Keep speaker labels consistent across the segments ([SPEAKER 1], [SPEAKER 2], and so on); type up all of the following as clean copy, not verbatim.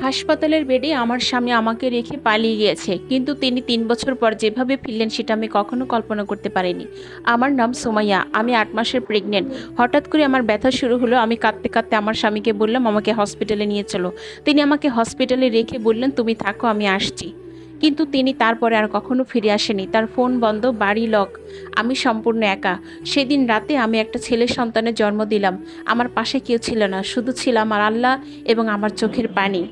[SPEAKER 1] হাসপাতালের বেডে আমার স্বামী আমাকে রেখে পালিয়ে গিয়েছে, কিন্তু তিনি ৩ বছর পর যেভাবে ফিরলেন সেটা আমি কখনো কল্পনা করতে পারিনি। আমার নাম সুমাইয়া, আমি ৮ মাসের প্রেগনেন্ট। হঠাৎ করে আমার ব্যথা শুরু হলো। আমি কাঁদতে কাঁদতে আমার স্বামীকে বললাম আমাকে হসপিটালে নিয়ে চলো। তিনি আমাকে হসপিটালে রেখে বললেন তুমি থাকো, আমি আসছি। কিন্তু তিনি তারপরে আর কখনো ফিরে আসেনি। তার ফোন বন্ধ, বাড়ি লক। আমি সম্পূর্ণ একা। সেদিন রাতে আমি একটা ছেলে সন্তানের জন্ম দিলাম। আমার পাশে কেউ ছিল না, শুধু ছিল আমার আল্লাহ এবং আমার চোখের পানি।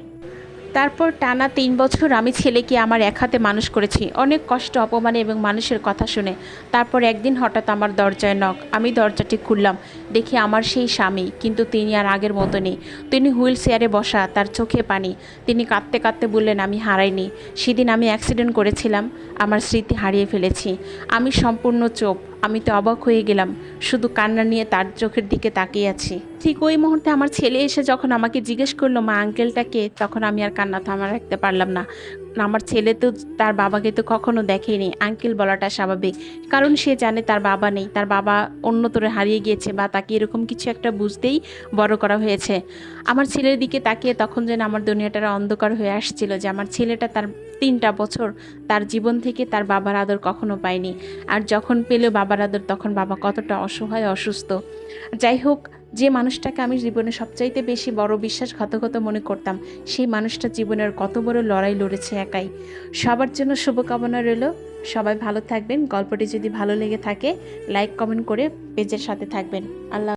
[SPEAKER 1] তারপর টানা ৩ বছর আমি ছেলেকে আমার এক হাতে মানুষ করেছি, অনেক কষ্ট, অপমানে এবং মানুষের কথা শুনে। তারপর একদিন হঠাৎ আমার দরজায় নক। আমি দরজাটি খুললাম, দেখি আমার সেই স্বামী, কিন্তু তিনি আর আগের মতো নেই। তিনি হুইল চেয়ারে বসা, তার চোখে পানি। তিনি কাঁদতে কাঁদতে বললেন আমি হারাইনি, সেদিন আমি অ্যাক্সিডেন্ট করেছিলাম, আমার স্মৃতি হারিয়ে ফেলেছি। আমি সম্পূর্ণ চোপ। আমি তো অবাক হয়ে গেলাম, শুধু কান্না নিয়ে তার চোখের দিকে তাকিয়ে আছি। ঠিক ওই মুহূর্তে আমার ছেলে এসে যখন আমাকে জিজ্ঞেস করলো মা আঙ্কেলটা কে, তখন আমি আর কান্না থামা রাখতে পারলাম না। আমার ছেলে তো তার বাবাকে তো কখনো দেখেনি, আঙ্কেল বলাটা স্বাভাবিক, কারণ সে জানে তার বাবা নেই, তার বাবা অন্যতরে হারিয়ে গিয়েছে বা তাকে এরকম কিছু একটা বুঝতেই বড় করা হয়েছে। আমার ছেলের দিকে তাকিয়ে তখন যেন আমার দুনিয়াটার অন্ধকার হয়ে আসছিল, যে আমার ছেলেটা তার ৩টা বছর তার জীবন থেকে তার বাবার আদর কখনো পায়নি, আর যখন পেল বাবার আদর তখন বাবা কতটা অসহায়, অসুস্থ। যাই হোক, যে মানুষটাকে আমি জীবনে সবচাইতে বেশি বড় বিশ্বাসঘাতকতা মনে করতাম, সেই মানুষটা জীবনের কত বড় লড়াই লড়েছে একাই। সবার জন্য শুভকামনা রইল। সবাই ভালো থাকবেন। গল্পটি যদি ভালো লেগে থাকে লাইক কমেন্ট করে পেজের সাথে থাকবেন। আল্লাহ।